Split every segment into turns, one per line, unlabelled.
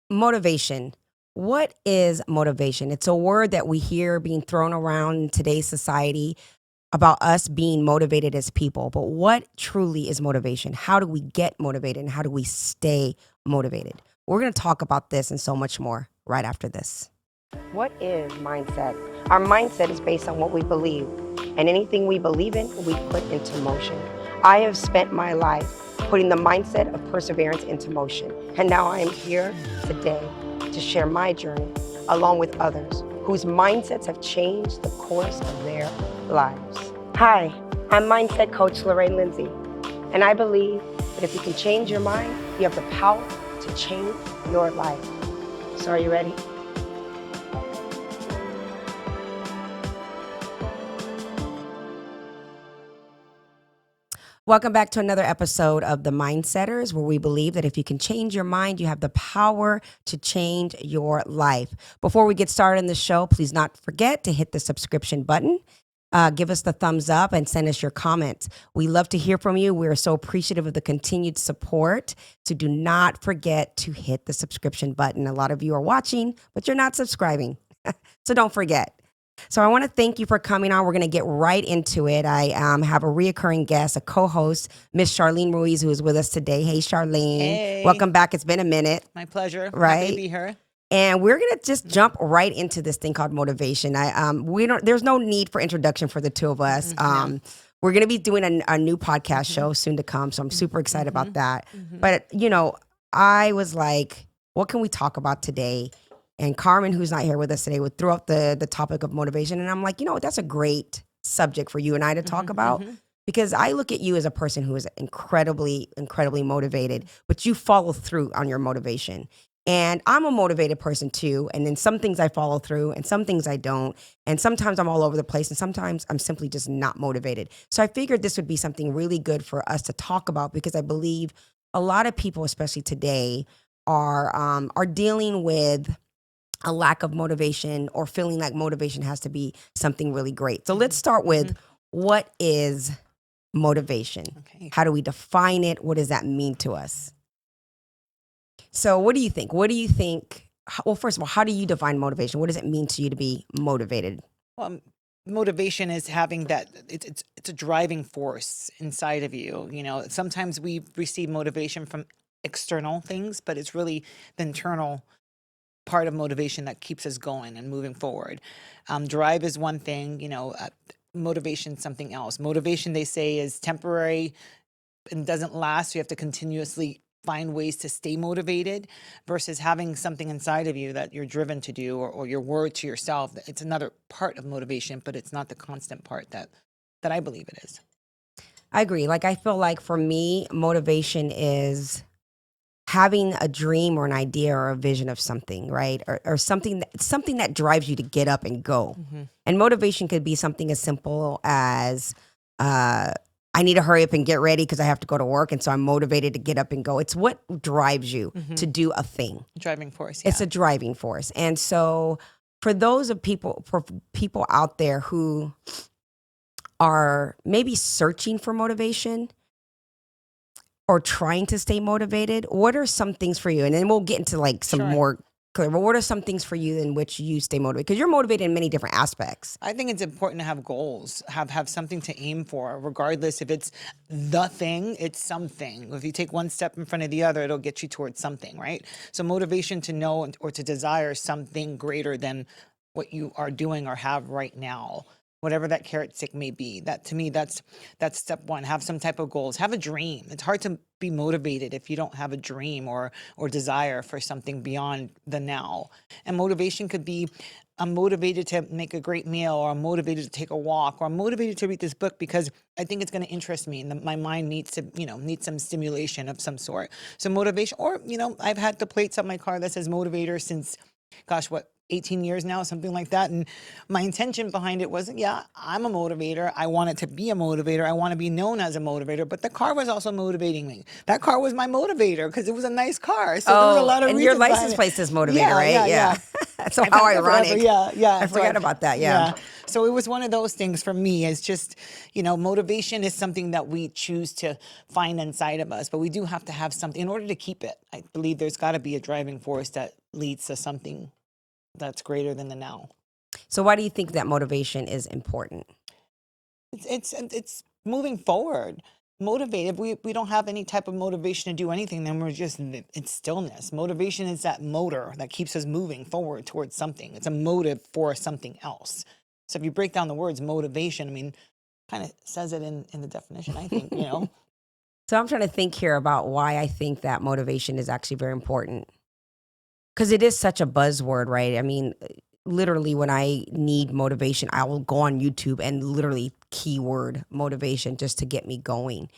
Motivation. What is motivation? It's a word that we hear being thrown around in today's society about us being motivated as people. But what truly is motivation? How do we get motivated and how do we stay motivated? We're going to talk about this and so much more right after this. What is mindset? Our mindset is based on what we believe, and anything we believe in, we put into motion. I have spent my life putting the mindset of perseverance into motion, and now I am here today to share my journey along with others whose mindsets have changed the course of their lives. Hi, I'm mindset coach Lorraine Lindsey, and I believe that if you can change your mind, you have the power to change your life. So are you ready? Welcome back to another episode of The Mindsetters, where we believe that if you can change your mind, you have the power to change your life. Before we get started in the show, please not forget to hit the subscription button. Give us the thumbs up and send us your comments. We love to hear from you. We're so appreciative of the continued support. So do not forget to hit the subscription button. A lot of you are watching, but you're not subscribing. So don't forget. So I want to thank you for coming on. We're going to get right into it. I have a reoccurring guest, a co-host, Miss Charlene Ruiz, who is with us today. Hey, Charlene.
Hey.
Welcome back. It's been a minute.
My pleasure.
Right?
Happy to be here.
And we're gonna just jump right into this thing called motivation. There's no need for introduction for the two of us. We're gonna be doing a new podcast show soon to come, so I'm super excited about that. But I was like, what can we talk about today? And Carmen, who's not here with us today, would throw up the topic of motivation, and I'm like, that's a great subject for you and I to talk about. Because I look at you as a person who is incredibly, incredibly motivated, but you follow through on your motivation. And I'm a motivated person too. And then some things I follow through and some things I don't. And sometimes I'm all over the place and sometimes I'm simply just not motivated. So I figured this would be something really good for us to talk about because I believe a lot of people, especially today, are dealing with a lack of motivation or feeling like motivation has to be something really great. So let's start with what is motivation?
Okay.
How do we define it? What does that mean to us? So what do you think? Well, first of all, how do you define motivation? What does it mean to you to be motivated?
Well, motivation is having that. It's a driving force inside of you. Sometimes we receive motivation from external things, but it's really the internal part of motivation that keeps us going and moving forward. Drive is one thing. Motivation something else. Motivation, they say, is temporary and doesn't last. So you have to continuously find ways to stay motivated versus having something inside of you that you're driven to do or your word to yourself. It's another part of motivation, but it's not the constant part that I believe it is.
I agree. I feel like for me, motivation is having a dream or an idea or a vision of something, right? Or something that drives you to get up and go. And motivation could be something as simple as I need to hurry up and get ready because I have to go to work. And so I'm motivated to get up and go. It's what drives you to do a thing.
Driving force. Yeah.
It's a driving force. And so for people out there who are maybe searching for motivation or trying to stay motivated, what are some things for you? And then we'll get into some more clear, but what are some things for you in which you stay motivated? Because you're motivated in many different aspects.
I think it's important to have goals, have something to aim for, regardless if it's the thing, it's something. If you take one step in front of the other, it'll get you towards something, right? So motivation to know or to desire something greater than what you are doing or have right now, whatever that carrot stick may be. That, to me, that's step one. Have some type of goals. Have a dream. It's hard to be motivated if you don't have a dream or desire for something beyond the now. And motivation could be, I'm motivated to make a great meal, or I'm motivated to take a walk, or I'm motivated to read this book because I think it's going to interest me and my mind needs some stimulation of some sort. So motivation, or, I've had the plates on my car that says motivator since, 18 years now, something like that. And my intention behind it wasn't, yeah, I'm a motivator. I want it to be a motivator. I want to be known as a motivator. But the car was also motivating me. That car was my motivator because it was a nice car. So there was a lot of
and
reasons
your
behind
license
it.
plate says motivator,
Yeah,
right?
yeah, yeah.
So
I've
how
had that forever.
ironic.
Yeah.
I forgot about that. Yeah.
So it was one of those things for me. It's just, motivation is something that we choose to find inside of us, but we do have to have something in order to keep it. I believe there's got to be a driving force that leads to something that's greater than the now.
So why do you think that motivation is important?
It's moving forward. Motivated. We don't have any type of motivation to do anything, then it's stillness. Motivation is that motor that keeps us moving forward towards something. It's a motive for something else. So if you break down the words motivation, I mean, kind of says it in the definition, I think,
So I'm trying to think here about why I think that motivation is actually very important. Because it is such a buzzword, right? I mean, literally when I need motivation, I will go on YouTube and literally keyword motivation just to get me going.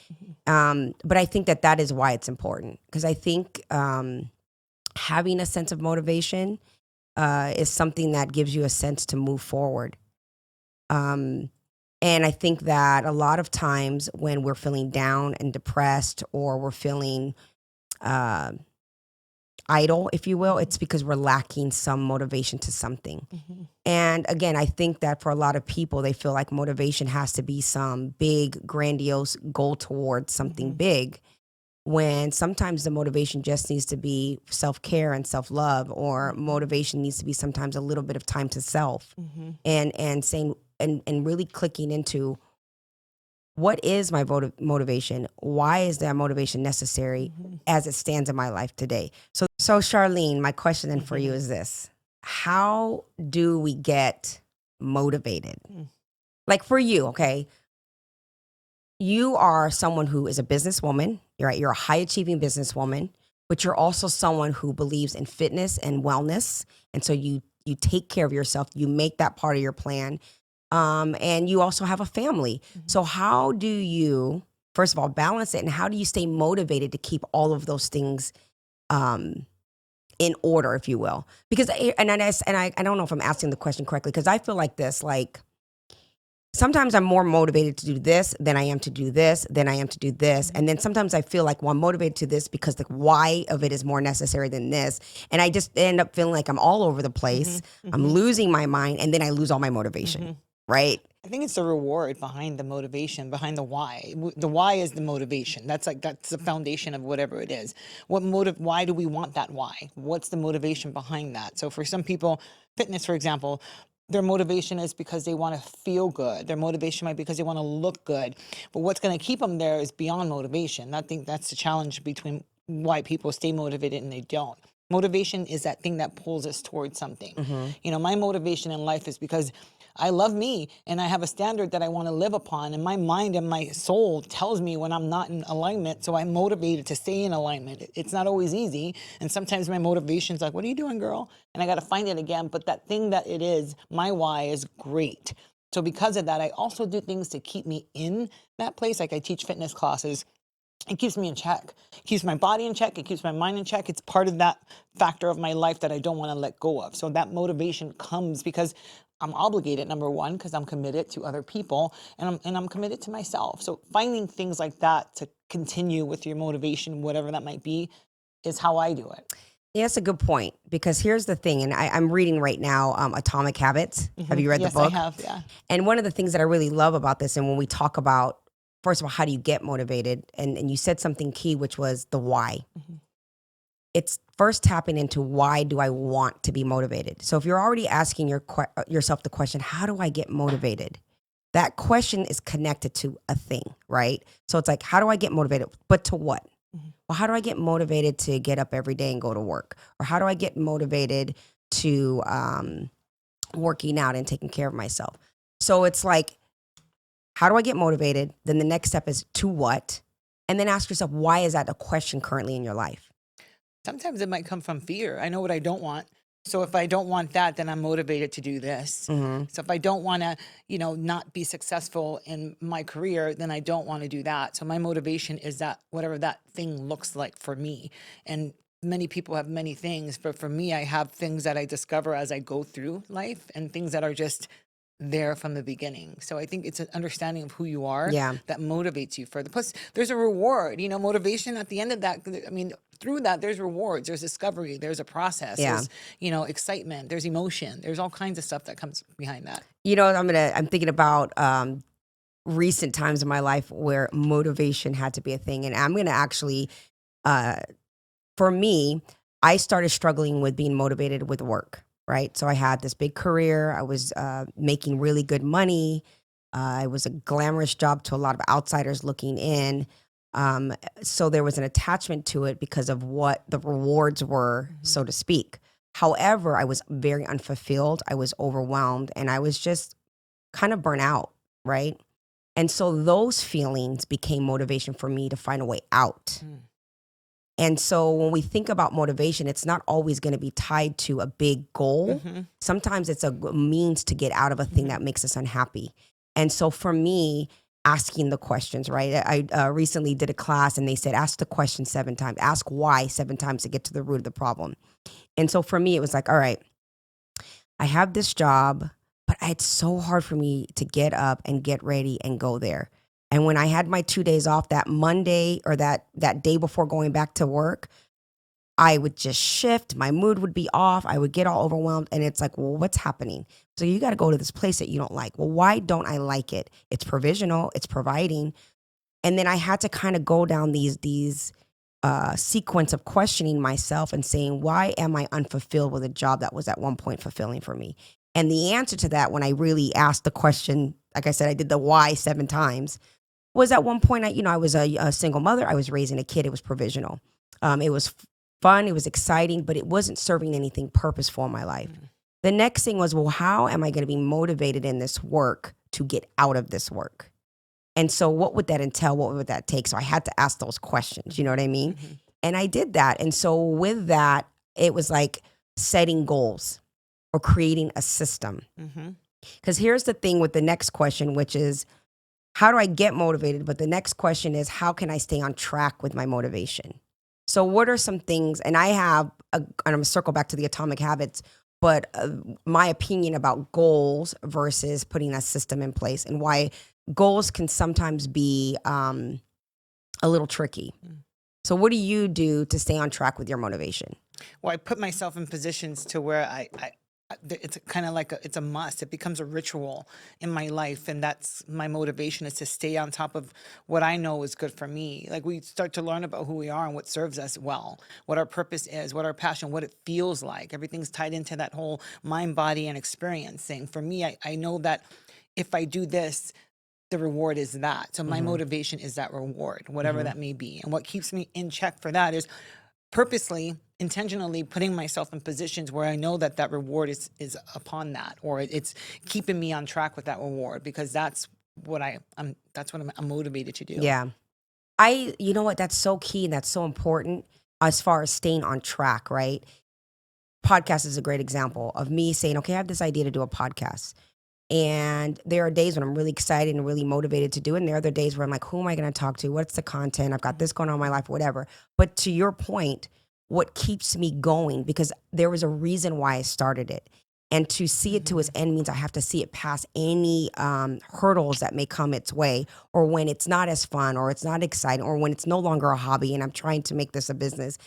But I think that is why it's important. Because I think having a sense of motivation is something that gives you a sense to move forward. And I think that a lot of times when we're feeling down and depressed or we're feeling idle, if you will, it's because we're lacking some motivation to something. And again, I think that for a lot of people, they feel like motivation has to be some big, grandiose goal towards something big, when sometimes the motivation just needs to be self-care and self-love, or motivation needs to be sometimes a little bit of time to self, and saying and really clicking into what is my motivation? Why is that motivation necessary as it stands in my life today? So Charlene, my question then for you is this: how do we get motivated? Like for you, okay, you are someone who is a businesswoman. You're right. You're a high achieving businesswoman, but you're also someone who believes in fitness and wellness, and so you take care of yourself. You make that part of your plan. And you also have a family. So how do you, first of all, balance it? And how do you stay motivated to keep all of those things in order, if you will? Because, I don't know if I'm asking the question correctly, because I feel like this, like sometimes I'm more motivated to do this than I am to do this, than I am to do this. And then sometimes I feel like, well, I'm motivated to this because the why of it is more necessary than this. And I just end up feeling like I'm all over the place. I'm losing my mind, and then I lose all my motivation. Right?
I think it's the reward behind the motivation, behind the why. The why is the motivation. That's the foundation of whatever it is. Why do we want that why? What's the motivation behind that? So for some people, fitness, for example, their motivation is because they want to feel good. Their motivation might be because they want to look good. But what's going to keep them there is beyond motivation. I think that's the challenge between why people stay motivated and they don't. Motivation is that thing that pulls us towards something. My motivation in life is because I love me and I have a standard that I want to live upon, and my mind and my soul tells me when I'm not in alignment, so I'm motivated to stay in alignment. It's not always easy, and sometimes my motivation's like, what are you doing, girl? And I got to find it again, but that thing that it is, my why is great. So because of that, I also do things to keep me in that place. Like I teach fitness classes. It keeps me in check. It keeps my body in check. It keeps my mind in check. It's part of that factor of my life that I don't want to let go of. So that motivation comes because I'm obligated, number one, because I'm committed to other people, and I'm committed to myself. So finding things like that to continue with your motivation, whatever that might be, is how I do it.
Yeah, that's a good point, because here's the thing, and I'm reading right now Atomic Habits. Have you read the book?
Yes, I have, yeah.
And one of the things that I really love about this, and when we talk about, first of all, how do you get motivated? And you said something key, which was the why. It's first tapping into, why do I want to be motivated? So if you're already asking yourself the question, how do I get motivated? That question is connected to a thing, right? So it's like, how do I get motivated? But to what? Well, how do I get motivated to get up every day and go to work? Or how do I get motivated to working out and taking care of myself? So it's like, how do I get motivated? Then the next step is to what? And then ask yourself, why is that a question currently in your life?
Sometimes it might come from fear. I know what I don't want. So if I don't want that, then I'm motivated to do this. So if I don't want to, not be successful in my career, then I don't want to do that. So my motivation is that whatever that thing looks like for me. And many people have many things, but for me, I have things that I discover as I go through life and things that are just there from the beginning. So I think it's an understanding of who you are
Yeah.
that motivates you further. Plus, there's a reward, motivation at the end of that. I mean, through that, there's rewards, there's discovery, there's a process,
Yeah.
there's, excitement, there's emotion, there's all kinds of stuff that comes behind that.
I'm thinking about recent times in my life where motivation had to be a thing. And I'm going to actually, for me, I started struggling with being motivated with work, right? So I had this big career. I was making really good money. It was a glamorous job to a lot of outsiders looking in. So there was an attachment to it because of what the rewards were, so to speak. However, I was very unfulfilled. I was overwhelmed and I was just kind of burnt out, right? And so those feelings became motivation for me to find a way out. And so when we think about motivation, it's not always going to be tied to a big goal. Sometimes it's a means to get out of a thing that makes us unhappy. And so for me, asking the questions, right? I recently did a class and they said, ask the question 7 times, ask why 7 times to get to the root of the problem. And so for me, it was like, all right, I have this job, but it's so hard for me to get up and get ready and go there. And when I had my 2 days off, that Monday or that day before going back to work, I would just shift. My mood would be off. I would get all overwhelmed. And it's like, well, what's happening? So you got to go to this place that you don't like. Well, why don't I like it? It's provisional. It's providing. And then I had to kind of go down these sequence of questioning myself and saying, why am I unfulfilled with a job that was at one point fulfilling for me? And the answer to that, when I really asked the question, like I said, I did the why 7 times, was at one point, I was a single mother. I was raising a kid. It was provisional. It was fun. It was exciting, but it wasn't serving anything purposeful in my life. The next thing was, well, how am I going to be motivated in this work to get out of this work? And so what would that entail? What would that take? So I had to ask those questions. You know what I mean? And I did that. And so with that, it was like setting goals or creating a system. Because here's the thing with the next question, which is, how do I get motivated? But the next question is, how can I stay on track with my motivation? So what are some things, and and I'm going to circle back to the atomic habits, but my opinion about goals versus putting a system in place and why goals can sometimes be a little tricky. So what do you do to stay on track with your motivation?
Well, I put myself in positions to where it's kind of like it's a must. It becomes a ritual in my life, and that's my motivation, is to stay on top of what I know is good for me. Like, we start to learn about who we are and what serves us well, what our purpose is, what our passion, what it feels like. Everything's tied into that whole mind, body, and experience thing. For me, I know that if I do this, the reward is that. So my motivation is that reward, whatever that may be. And what keeps me in check for that is purposely, intentionally putting myself in positions where I know that reward is upon that, or it's keeping me on track with that reward, because that's what I'm motivated to do.
Yeah. You know what? That's so key and that's so important as far as staying on track, right? Podcast is a great example of me saying, okay, I have this idea to do a podcast. And there are days when I'm really excited and really motivated to do it. And there are other days where I'm like, who am I going to talk to? What's the content? I've got this going on in my life, whatever. But to your point, what keeps me going, because there was a reason why I started it. And to see it to its end means I have to see it past any hurdles that may come its way, or when it's not as fun, or it's not exciting, or when it's no longer a hobby and I'm trying to make this a business.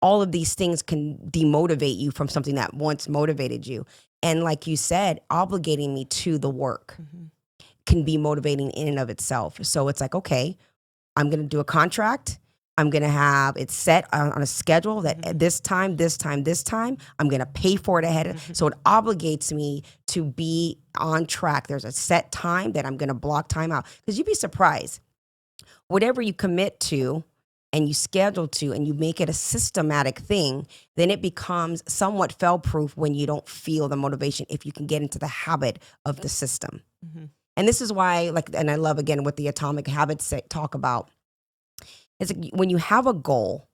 All of these things can demotivate you from something that once motivated you. And like you said, obligating me to the work can be motivating in and of itself. So it's like, okay, I'm going to do a contract. I'm going to have it set on a schedule that this time, I'm going to pay for it ahead. So it obligates me to be on track. There's a set time that I'm going to block time out. Because you'd be surprised. Whatever you commit to and you schedule to and you make it a systematic thing, then it becomes somewhat fail-proof when you don't feel the motivation, if you can get into the habit of the system. And this is why, and I love, again, what the atomic habits talk about. It's like when you have a goal,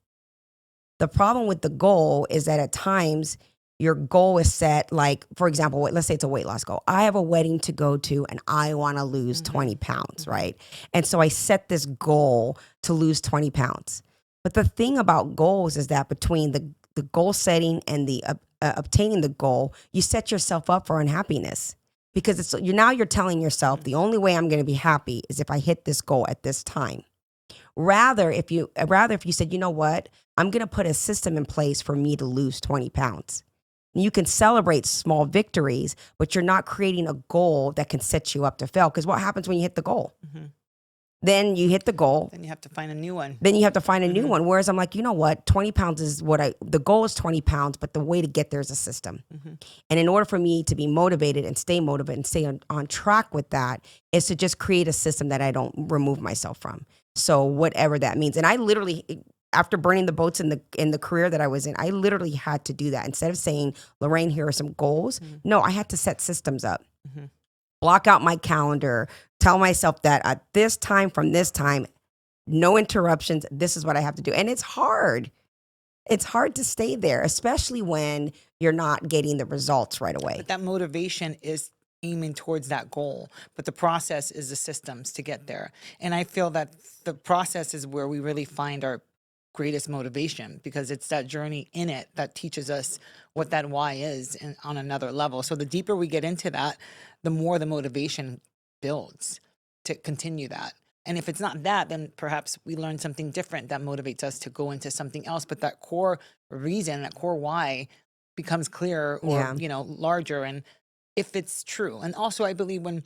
the problem with the goal is that at times your goal is set, like, for example, let's say it's a weight loss goal. I have a wedding to go to and I want to lose 20 pounds, right? And so I set this goal to lose 20 pounds. But the thing about goals is that between the goal setting and the obtaining the goal, you set yourself up for unhappiness because you're telling yourself the only way I'm going to be happy is if I hit this goal at this time. Rather if you said, you know what, I'm going to put a system in place for me to lose 20 pounds. You can celebrate small victories, but you're not creating a goal that can set you up to fail. Because what happens when you hit the goal? Then you hit the goal.
Then you have to find a new one.
Then you have to find a new one. Whereas I'm like, you know what? 20 pounds is the goal is 20 pounds, but the way to get there is a system. And in order for me to be motivated and stay motivated and stay on track with that is to just create a system that I don't remove myself from. So whatever that means. And I literally, after burning the boats in the career that I was in, I literally had to do that. Instead of saying, Lorraine, here are some goals. No, I had to set systems up. Block out my calendar, tell myself that at this time, from this time, no interruptions, this is what I have to do. And it's hard. It's hard to stay there, especially when you're not getting the results right away.
But that motivation is aiming towards that goal, but the process is the systems to get there. And I feel that the process is where we really find our greatest motivation, because it's that journey in it that teaches us what that why is on another level. So the deeper we get into that, the more the motivation builds to continue that. And if it's not that, then perhaps we learn something different that motivates us to go into something else. But that core reason, that core why becomes clearer or, larger. And if it's true. And also I believe when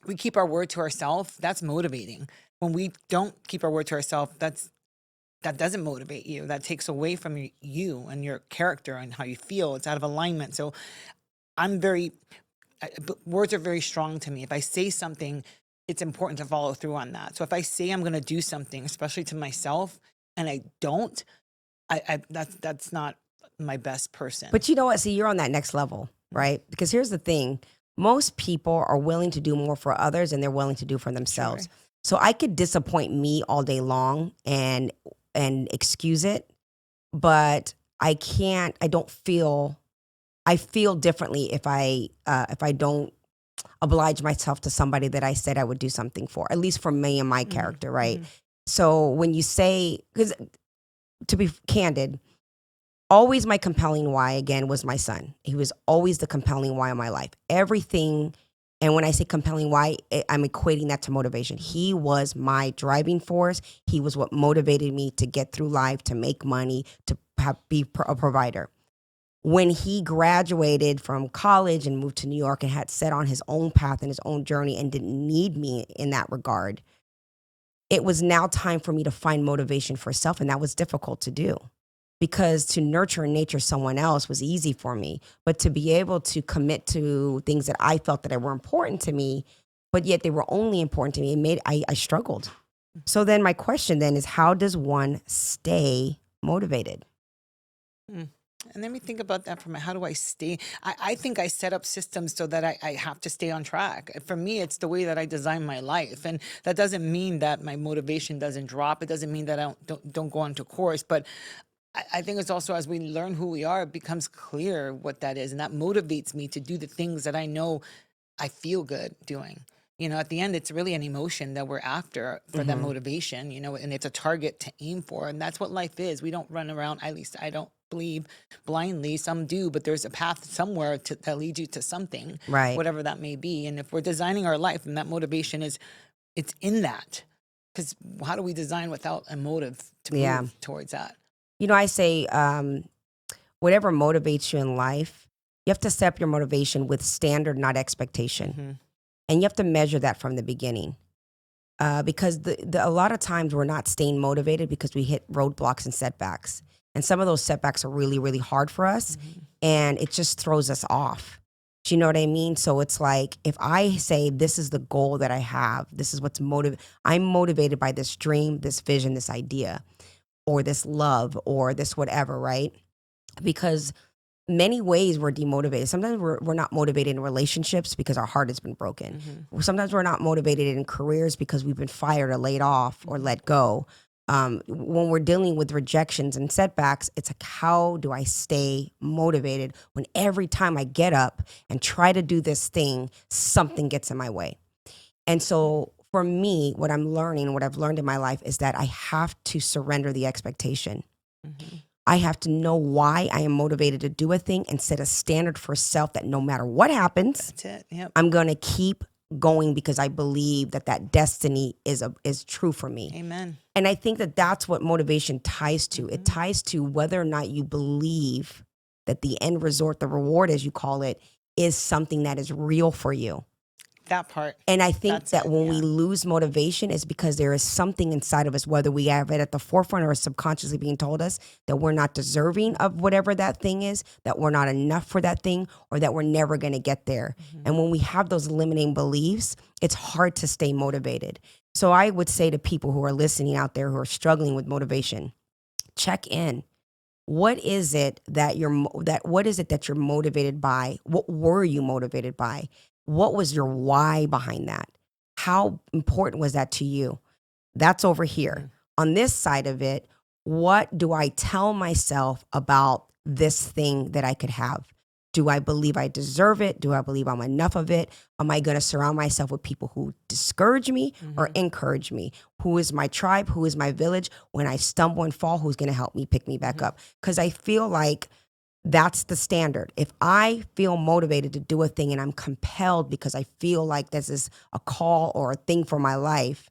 we keep our word to ourselves, that's motivating. When we don't keep our word to ourselves, that doesn't motivate you. That takes away from you and your character and how you feel. It's out of alignment. So words are very strong to me. If I say something, it's important to follow through on that. So if I say I'm going to do something, especially to myself, and I don't, that's not my best person.
But you know what? See, you're on that next level, right? Because here's the thing. Most people are willing to do more for others than they're willing to do for themselves. Sure. So I could disappoint me all day long and excuse it, but I feel differently if I don't oblige myself to somebody that I said I would do something for, at least for me and my character, right? So when you say, because to be candid, always my compelling why, again, was my son. He was always the compelling why of my life. Everything. And when I say compelling why, I'm equating that to motivation. He was my driving force. He was what motivated me to get through life, to make money, to be a provider. When he graduated from college and moved to New York and had set on his own path and his own journey and didn't need me in that regard, it was now time for me to find motivation for self. And that was difficult to do. Because to nurture and nature someone else was easy for me, but to be able to commit to things that I felt that were important to me, but yet they were only important to me, I struggled. So then my question then is, how does one stay motivated?
And let me think about that how do I stay? I think I set up systems so that I have to stay on track. For me, it's the way that I design my life. And that doesn't mean that my motivation doesn't drop. It doesn't mean that I don't go on to course, but I think it's also as we learn who we are, it becomes clear what that is. And that motivates me to do the things that I know I feel good doing. At the end, it's really an emotion that we're after for that motivation, and it's a target to aim for. And that's what life is. We don't run around, at least I don't believe, blindly. Some do, but there's a path somewhere that leads you to something,
right? Whatever
that may be. And if we're designing our life and that motivation it's in that. Because how do we design without a motive to move towards that?
I say whatever motivates you in life, you have to set up your motivation with standard, not expectation. And you have to measure that from the beginning. Because a lot of times we're not staying motivated because we hit roadblocks and setbacks. And some of those setbacks are really, really hard for us. And it just throws us off. Do you know what I mean? So it's like, if I say, this is the goal that I have, this is what's I'm motivated by this dream, this vision, this idea, or this love, or this whatever, right? Because many ways we're demotivated. Sometimes we're not motivated in relationships because our heart has been broken. Sometimes we're not motivated in careers because we've been fired or laid off or let go. When we're dealing with rejections and setbacks, it's like, how do I stay motivated when every time I get up and try to do this thing, something gets in my way? And so for me, what I'm learning, what I've learned in my life is that I have to surrender the expectation. I have to know why I am motivated to do a thing and set a standard for self that no matter what happens,
That's it. Yep.
I'm going to keep going because I believe that that destiny is true for me.
Amen.
And I think that that's what motivation ties to. It ties to whether or not you believe that the end result, the reward, as you call it, is something that is real for you.
That part.
And I think
That's
that
it,
when we
yeah.
lose motivation is because there is something inside of us, whether we have it at the forefront or subconsciously being told us that we're not deserving of whatever that thing is, that we're not enough for that thing, or that we're never going to get there. And when we have those limiting beliefs, it's hard to stay motivated. So I would say to people who are listening out there who are struggling with motivation, check in. What is it that what is it that you're motivated by? What were you motivated by? What was your why behind that? How important was that to you? That's over here. On this side of it, what do I tell myself about this thing that I could have? Do I believe I deserve it? Do I believe I'm enough of it? Am I going to surround myself with people who discourage me or encourage me? Who is my tribe? Who is my village? When I stumble and fall, who's going to help me pick me back up? Because I feel like that's the standard. If I feel motivated to do a thing and I'm compelled because I feel like this is a call or a thing for my life,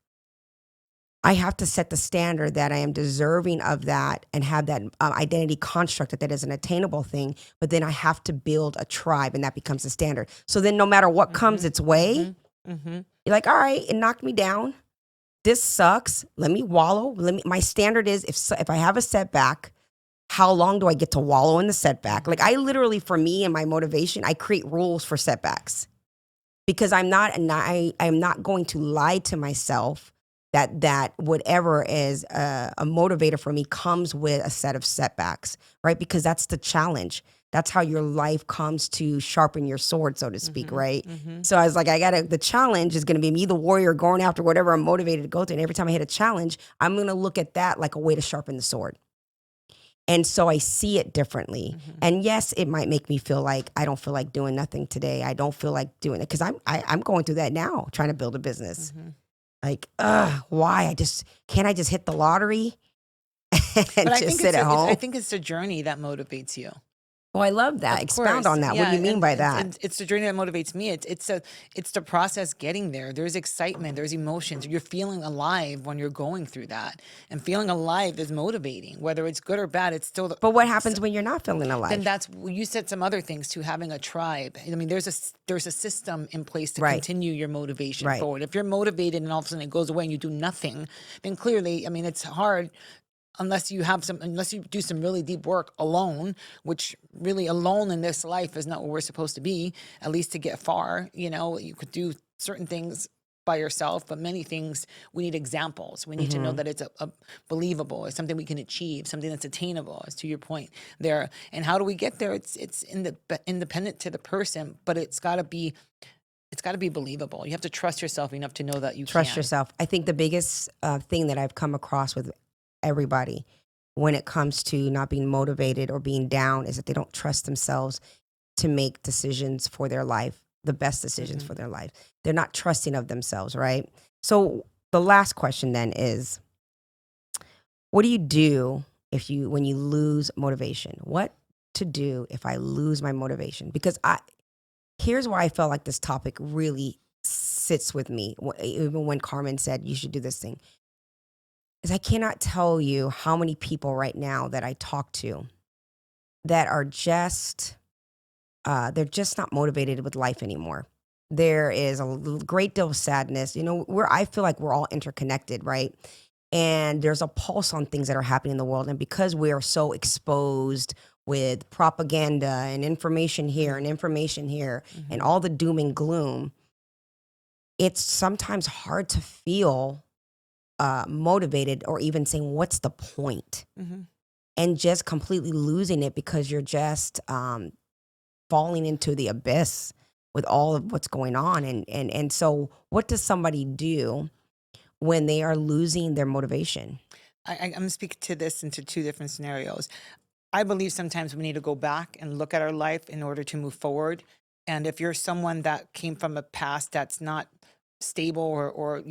I have to set the standard that I am deserving of that and have that identity construct that is an attainable thing. But then I have to build a tribe and that becomes the standard. So then no matter what comes its way, you're like, all right, it knocked me down. This sucks. Let me wallow. My standard is if I have a setback, how long do I get to wallow in the setback? Like I literally, for me and my motivation, I create rules for setbacks because I'm not going to lie to myself that whatever is a motivator for me comes with a set of setbacks, right? Because that's the challenge. That's how your life comes to sharpen your sword, so to speak, right? So I was like, the challenge is going to be me, the warrior, going after whatever I'm motivated to go through. And every time I hit a challenge, I'm going to look at that like a way to sharpen the sword. And so I see it differently. And yes, it might make me feel like I don't feel like doing nothing today. I don't feel like doing it because I'm going through that now, trying to build a business. Like, why? Can't I just hit the lottery and just sit at home?
I think it's the journey that motivates you.
Oh, I love that.
Of
Expound
course.
on that. What do you mean by that?
And it's the journey that motivates me. It's the process getting there. There's excitement. There's emotions. You're feeling alive when you're going through that, and feeling alive is motivating. Whether it's good or bad, it's still.
But what happens when you're not feeling alive?
Then you said some other things too. Having a tribe. I mean, there's a system in place to
Right.
continue your motivation
Right.
forward. If you're motivated and all of a sudden it goes away and you do nothing, then clearly, I mean, it's hard. Unless you do some really deep work alone, which really alone in this life is not what we're supposed to be, at least to get far. You could do certain things by yourself, but many things we need examples. We need to know that it's a believable, it's something we can achieve, something that's attainable, as to your point there. And how do we get there? It's independent to the person, but it's got to be believable. You have to trust yourself enough to know that you
Trust
can.
yourself. I think the biggest thing that I've come across with everybody when it comes to not being motivated or being down is that they don't trust themselves to make decisions for their life, the best decisions for their life. They're not trusting of themselves, right? So the last question then is, what do you do when you lose motivation? What to do if I lose my motivation? Because here's why I felt like this topic really sits with me, even when Carmen said you should do this thing. Is I cannot tell you how many people right now that I talk to that are they're just not motivated with life anymore. There is a great deal of sadness. I feel like we're all interconnected, right? And there's a pulse on things that are happening in the world. And because we are so exposed with propaganda and information here and all the doom and gloom, it's sometimes hard to feel motivated or even saying, what's the point? And just completely losing it because you're just falling into the abyss with all of what's going on. And so what does somebody do when they are losing their motivation?
I'm going to speak to this into two different scenarios. I believe sometimes we need to go back and look at our life in order to move forward. And if you're someone that came from a past that's not stable, or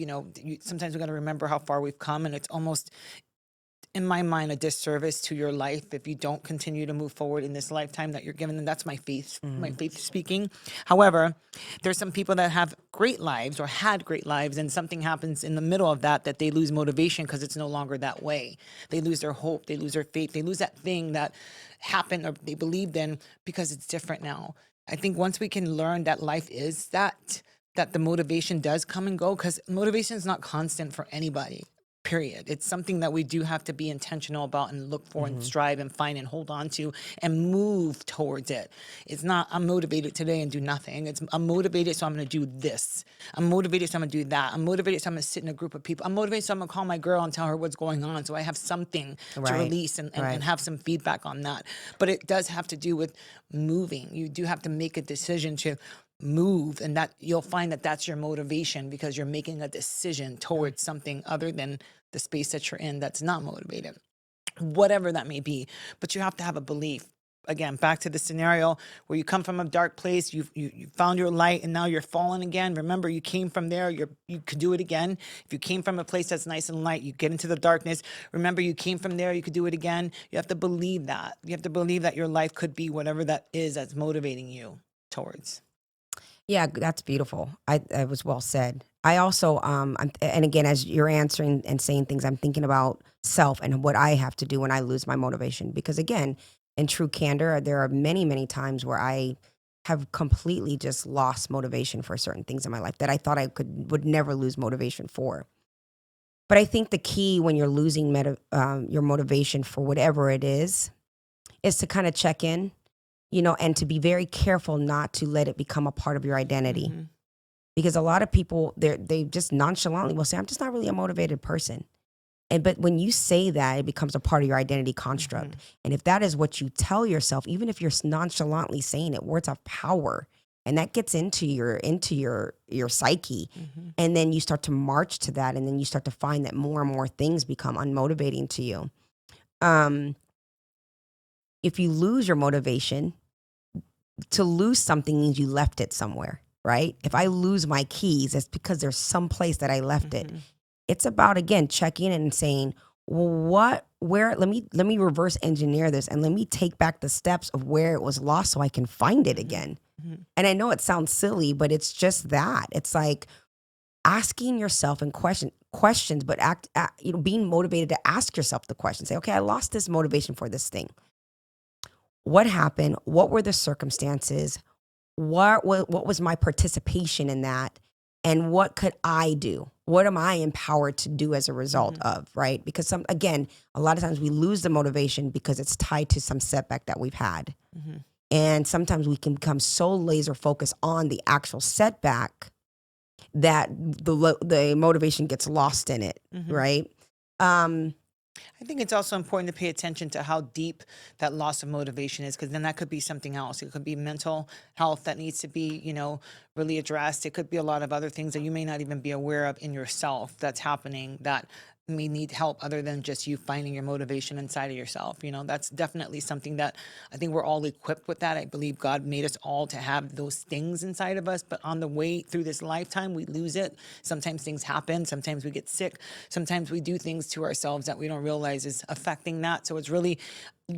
sometimes we got to remember how far we've come, and it's almost, in my mind, a disservice to your life if you don't continue to move forward in this lifetime that you're given. And that's my faith, speaking. However, there's some people that have great lives or had great lives, and something happens in the middle of that they lose motivation because it's no longer that way. They lose their hope, they lose their faith, they lose that thing that happened or they believed in because it's different now. I think once we can learn that life is that the motivation does come and go, because motivation is not constant for anybody. Period. It's something that we do have to be intentional about and look for and strive and find and hold on to and move towards it. It's not, I'm motivated today and do nothing. It's, I'm motivated, so I'm going to do this. I'm motivated, so I'm going to do that. I'm motivated, so I'm going to sit in a group of people. I'm motivated, so I'm going to call my girl and tell her what's going on, so I have something to release and have some feedback on that. But it does have to do with moving. You do have to make a decision to move, and that you'll find that that's your motivation, because you're making a decision towards something other than the space that you're in that's not motivated, whatever that may be. But you have to have a belief. Again, back to the scenario where you come from a dark place, you found your light, and now you're falling again. Remember, you came from there. You could do it again. If you came from a place that's nice and light, you get into the darkness. Remember, you came from there. You could do it again. You have to believe that. You have to believe that your life could be whatever that is that's motivating you towards.
Yeah, that's beautiful. That was well said. I also, and again, as you're answering and saying things, I'm thinking about self and what I have to do when I lose my motivation. Because again, in true candor, there are many, many times where I have completely just lost motivation for certain things in my life that I thought I would never lose motivation for. But I think the key when you're losing your motivation for whatever it is to kind of check in, and to be very careful not to let it become a part of your identity. Because a lot of people, they just nonchalantly will say, I'm just not really a motivated person. But when you say that, it becomes a part of your identity construct. And if that is what you tell yourself, even if you're nonchalantly saying it, words have power. And that gets into your psyche. And then you start to march to that. And then you start to find that more and more things become unmotivating to you. If you lose your motivation, to lose something means you left it somewhere, right? If I lose my keys, it's because there's some place that I left it. It's about, again, checking in and saying, well, let me reverse engineer this, and let me take back the steps of where it was lost so I can find it again. And I know it sounds silly, but it's just that. It's like asking yourself and questions, but being motivated to ask yourself the question. Say, okay, I lost this motivation for this thing. What happened? What were the circumstances? What was my participation in that? And what could I do? What am I empowered to do as a result of, right? Because a lot of times we lose the motivation because it's tied to some setback that we've had. And sometimes we can become so laser focused on the actual setback that the motivation gets lost in it, right?
I think it's also important to pay attention to how deep that loss of motivation is, because then that could be something else. It could be mental health that needs to be, really addressed. It could be a lot of other things that you may not even be aware of in yourself that's happening that may need help other than just you finding your motivation inside of yourself. That's definitely something that I think we're all equipped with that. I believe God made us all to have those things inside of us, but on the way through this lifetime, we lose it. Sometimes things happen. Sometimes we get sick. Sometimes we do things to ourselves that we don't realize is affecting that. So it's really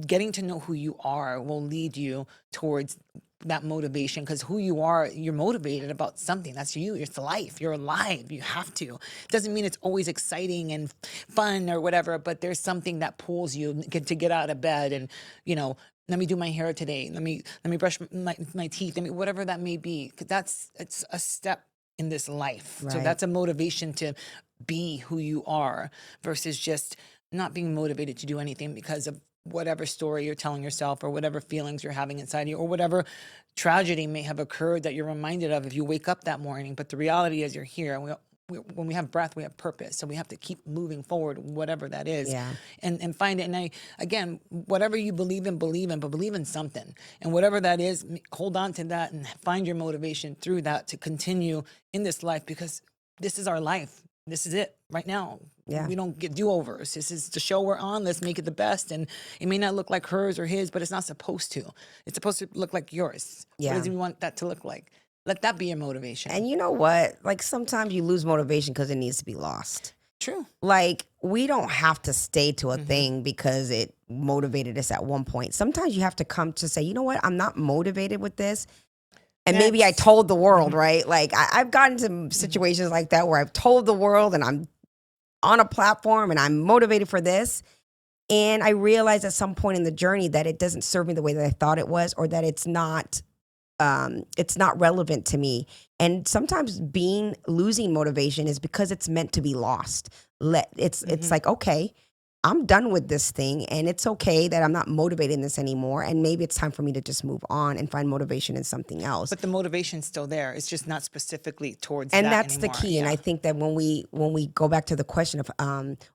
getting to know who you are will lead you towards that motivation, because who you are, you're motivated about something. That's you. It's life. You're alive. You have to. Doesn't mean it's always exciting and fun or whatever, but there's something that pulls you to get out of bed and, let me do my hair today. Let me brush my teeth. Whatever that may be. 'Cause it's a step in this life.
Right.
So that's a motivation to be who you are versus just not being motivated to do anything because of whatever story you're telling yourself or whatever feelings you're having inside you or whatever tragedy may have occurred that you're reminded of if you wake up that morning. But the reality is you're here. When we have breath, we have purpose. So we have to keep moving forward, whatever that is, and find it. And again, whatever you believe in, but believe in something. And whatever that is, hold on to that and find your motivation through that to continue in this life, because this is our life. This is it right now.
Yeah.
We don't get do-overs. This is the show we're on. Let's make it the best. And it may not look like hers or his, but it's not supposed to. It's supposed to look like yours.
Yeah.
What does he want that to look like? Let that be your motivation.
And you know what? Like sometimes you lose motivation because it needs to be lost.
True.
Like we don't have to stay to a thing because it motivated us at one point. Sometimes you have to come to say, you know what? I'm not motivated with this. And maybe I
Next.
told the world, right? Like I've gotten to situations like that where I've told the world and I'm on a platform and I'm motivated for this. And I realized at some point in the journey that it doesn't serve me the way that I thought it was, or that it's not relevant to me. And sometimes losing motivation is because it's meant to be lost. It's like, okay, I'm done with this thing and it's okay that I'm not motivated in this anymore. And maybe it's time for me to just move on and find motivation in something else.
But the motivation's still there. It's just not specifically towards
And
that
that's
anymore.
the key.
Yeah.
And I think that when we go back to the question of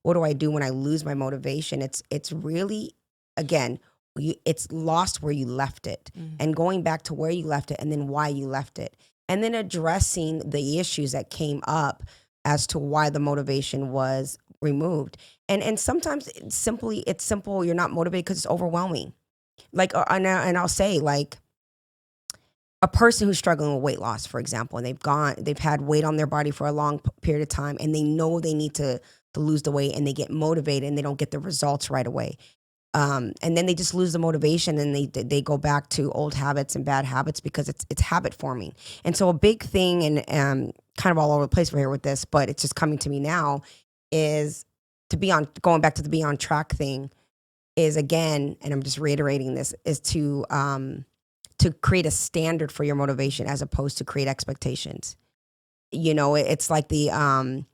what do I do when I lose my motivation, it's really, again, it's lost where you left it, and going back to where you left it and then why you left it, and then addressing the issues that came up as to why the motivation was removed. And sometimes it's simple. You're not motivated because it's overwhelming. Like, and I'll say, like, a person who's struggling with weight loss, for example, and they've had weight on their body for a long period of time, and they know they need to lose the weight, and they get motivated, and they don't get the results right away. And then they just lose the motivation, and they go back to old habits and bad habits because it's habit forming. And so a big thing, and kind of all over the place for here with this, but it's just coming to me now, is going back to the be on track thing, is, again, and I'm just reiterating this, is to create a standard for your motivation as opposed to create expectations. You know, it's like the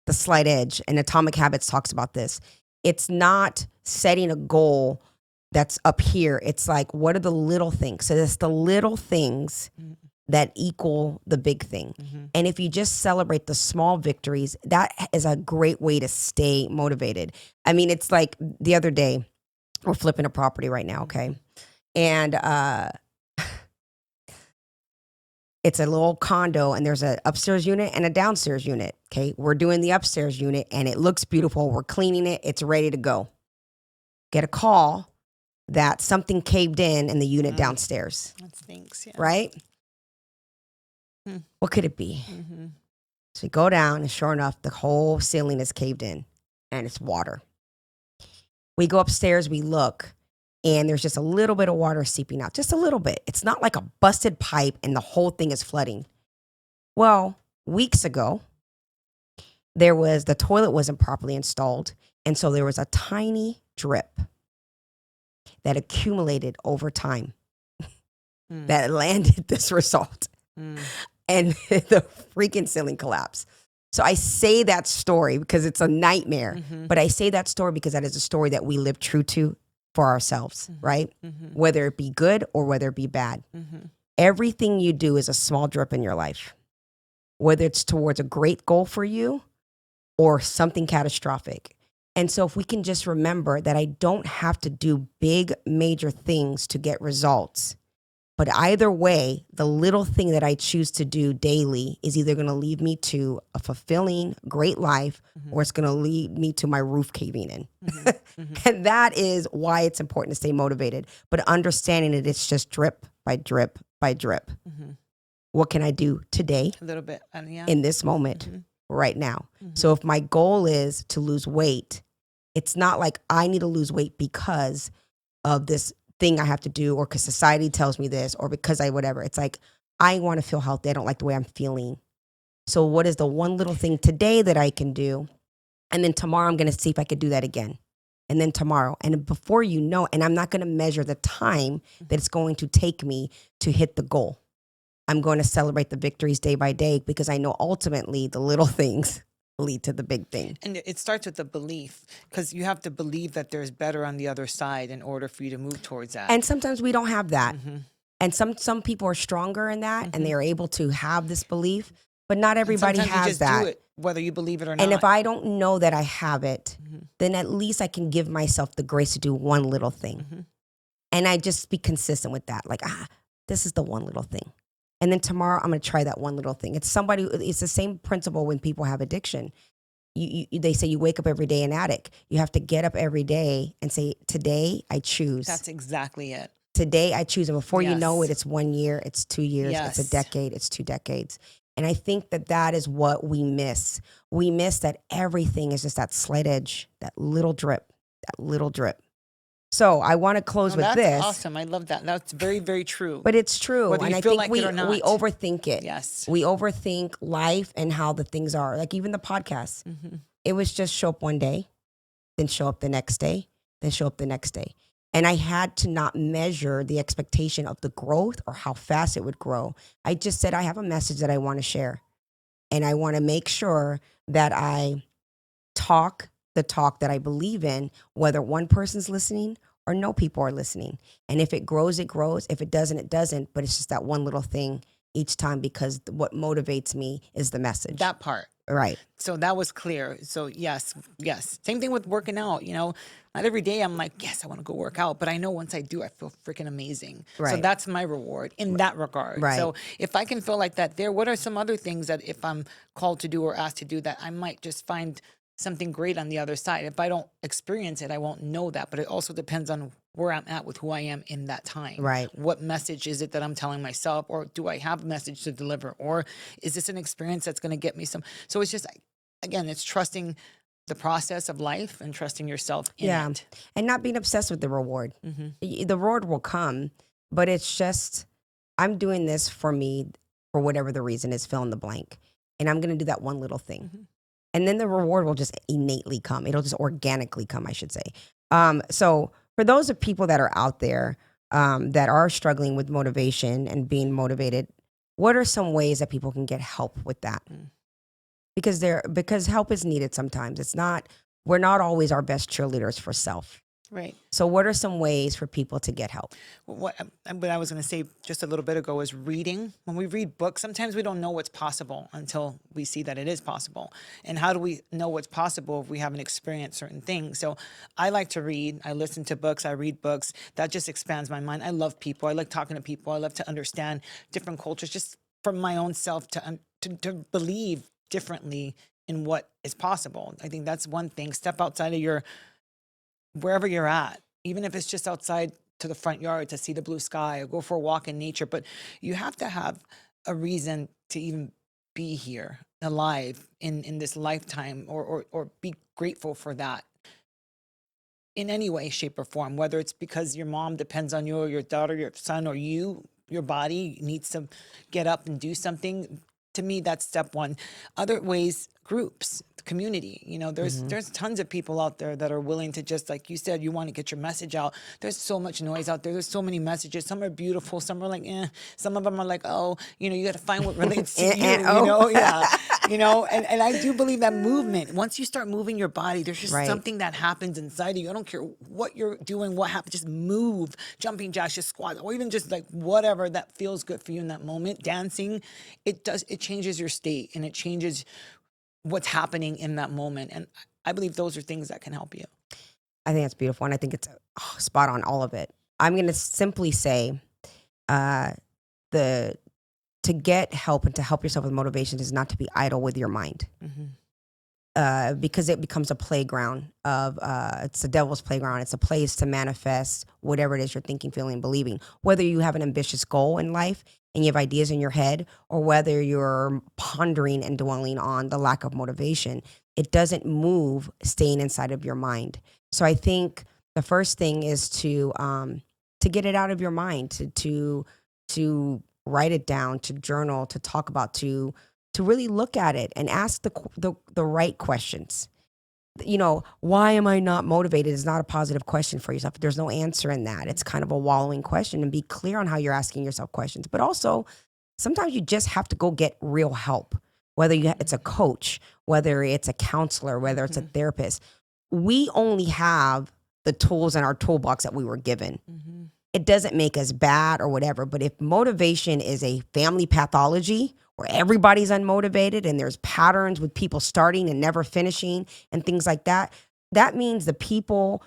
slight edge, and Atomic Habits talks about this. It's not setting a goal that's up here. It's like, what are the little things? So it's the little things that equal the big thing. And if you just celebrate the small victories, that is a great way to stay motivated. I mean, it's like the other day, we're flipping a property right now, okay? And it's a little condo, and there's an upstairs unit and a downstairs unit, okay? We're doing the upstairs unit, and it looks beautiful. We're cleaning it. It's ready to go. Get a call that something caved in the unit downstairs.
That stinks, yeah.
Right? What could it be? So we go down, and sure enough, the whole ceiling is caved in, and it's water. We go upstairs, we look, and there's just a little bit of water seeping out, just a little bit. It's not like a busted pipe and the whole thing is flooding. Well, weeks ago, the toilet wasn't properly installed, and so there was a tiny drip that accumulated over time that landed this result. And the freaking ceiling collapsed. So I say that story because it's a nightmare, but I say that story because that is a story that we live true to for ourselves, right? Whether it be good or whether it be bad. Everything you do is a small drip in your life, whether it's towards a great goal for you or something catastrophic. And so if we can just remember that I don't have to do big, major things to get results, but either way, the little thing that I choose to do daily is either going to lead me to a fulfilling, great life, or it's going to lead me to my roof caving in. And that is why it's important to stay motivated. But understanding that it's just drip by drip by drip. What can I do today,
A little bit.
in this moment, right now? So if my goal is to lose weight, it's not like I need to lose weight because of this thing I have to do, or because society tells me this, or because whatever. It's like, I want to feel healthy. I don't like the way I'm feeling. So what is the one little thing today that I can do? And then tomorrow I'm going to see if I could do that again. And then tomorrow. And before you know, and I'm not going to measure the time that it's going to take me to hit the goal. I'm going to celebrate the victories day by day because I know ultimately the little things lead to the big thing.
And it starts with the belief, because you have to believe that there's better on the other side in order for you to move towards that.
And sometimes we don't have that. And some people are stronger in that, and they are able to have this belief, but not everybody
Sometimes you
has
just
that.
do it, whether you believe it or not.
And if I don't know that I have it, then at least I can give myself the grace to do one little thing. And I just be consistent with that. Like, this is the one little thing. And then tomorrow I'm going to try that one little thing. It's the same principle when people have addiction. They say you wake up every day an addict. You have to get up every day and say, today I choose.
That's exactly it.
today I choose, and before you know it,
Yes.
it's 1 year, it's 2 years, it's a
Yes.
decade, it's 2 decades. And I think that that is what we miss. We miss that everything is just that slight edge, that little drip, that little drip. So I want to close
Oh,
with
that's
this,
awesome. I love that. That's very, very true.
but it's true.
Whether
And
you
I
feel
think
like it or
we
not.
overthink it.
Yes.
We overthink life and how the things are. Like even the podcast. It was just show up one day, then show up the next day, then show up the next day. And I had to not measure the expectation of the growth or how fast it would grow. I just said, I have a message that I want to share. And I want to make sure that I talk the talk that I believe in, whether one person's listening or no people are listening. And if it grows, it grows. If it doesn't, it doesn't. But it's just that one little thing each time, because what motivates me is the message.
That part.
Right.
So that was clear. So yes. Same thing with working out. Not every day I'm like, yes, I want to go work out, but I know once I do, I feel freaking amazing. So
Right.
that's my reward in that regard.
Right.
So if I can feel like that there, what are some other things that if I'm called to do or asked to do that I might just find something great on the other side? If I don't experience it, I won't know that. But it also depends on where I'm at with who I am in that time.
Right.
What message is it that I'm telling myself, or do I have a message to deliver, or is this an experience that's going to get me some? So it's just, again, it's trusting the process of life and trusting yourself in it.
And not being obsessed with the reward. The reward will come, but it's just, I'm doing this for me, for whatever the reason is, fill in the blank. And I'm going to do that one little thing. And then the reward will just innately come. It'll just organically come, I should say. So for those of people that are out there that are struggling with motivation and being motivated, what are some ways that people can get help with that? Because help is needed sometimes. We're not always our best cheerleaders for self.
Right.
So what are some ways for people to get help?
What I was going to say just a little bit ago is reading. When we read books, sometimes we don't know what's possible until we see that it is possible. And how do we know what's possible if we haven't experienced certain things? So I like to read. I listen to books. I read books. That just expands my mind. I love people. I like talking to people. I love to understand different cultures, just for my own self to believe differently in what is possible. I think that's one thing. Step outside of wherever you're at, even if it's just outside to the front yard to see the blue sky or go for a walk in nature. But you have to have a reason to even be here alive in this lifetime, or be grateful for that in any way, shape, or form, whether it's because your mom depends on you, or your daughter, your son, or your body needs to get up and do something. To me, that's step one. Other ways, groups, community. There's tons of people out there that are willing to, just like you said, you want to get your message out. There's so much noise out there. There's so many messages. Some are beautiful. Some are like, eh. Some of them are like, oh, you got to find what relates to you. And I do believe that movement, once you start moving your body, there's just something that happens inside of you. I don't care what you're doing, what happens, just move, jumping jacks, just squats, or even just like whatever that feels good for you in that moment. Dancing, it changes your state, and it changes what's happening in that moment. And I believe those are things that can help you.
I think that's beautiful. And I think it's spot on, all of it. I'm going to simply say to get help and to help yourself with motivation is not to be idle with your mind. Because it becomes a playground it's the devil's playground. It's a place to manifest whatever it is you're thinking, feeling, believing. Whether you have an ambitious goal in life and you have ideas in your head, or whether you're pondering and dwelling on the lack of motivation, it doesn't move staying inside of your mind. So I think the first thing is to get it out of your mind, to write it down, to journal, to talk about, to really look at it and ask the right questions. Why am I not motivated is not a positive question for yourself. There's no answer in that. It's kind of a wallowing question, and be clear on how you're asking yourself questions. But also, sometimes you just have to go get real help, whether it's a coach, whether it's a counselor, whether it's a therapist. We only have the tools in our toolbox that we were given. It doesn't make us bad or whatever, but if motivation is a family pathology where everybody's unmotivated and there's patterns with people starting and never finishing and things like that, that means the people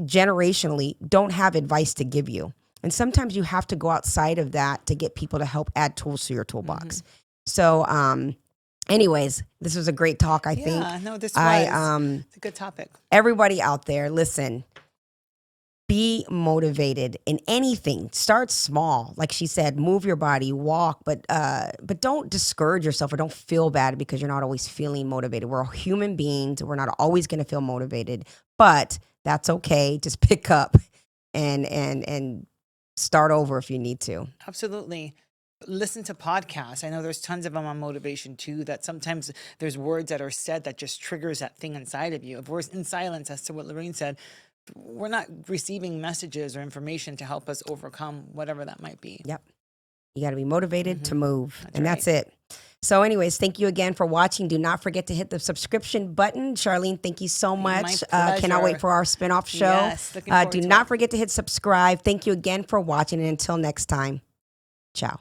generationally don't have advice to give you. And sometimes you have to go outside of that to get people to help add tools to your toolbox. So anyways, this was a great talk, I think.
Yeah, no, this was. It's a good topic.
Everybody out there, listen. be motivated in anything. Start small. Like she said, move your body, walk, but don't discourage yourself or don't feel bad because you're not always feeling motivated. We're human beings. We're not always going to feel motivated, but that's okay. Just pick up and start over if you need to.
Absolutely. Listen to podcasts. I know there's tons of them on motivation too, that sometimes there's words that are said that just triggers that thing inside of you. If we're in silence, as to what Lorraine said, we're not receiving messages or information to help us overcome whatever that might be.
Yep. You got to be motivated to move. That's
right.
it. So anyways, thank you again for watching. Do not forget to hit the subscription button. Charlene, thank you so much. Cannot wait for our spinoff show.
Yes, looking forward
do
to
not
it.
forget to hit subscribe. Thank you again for watching. And until next time, ciao.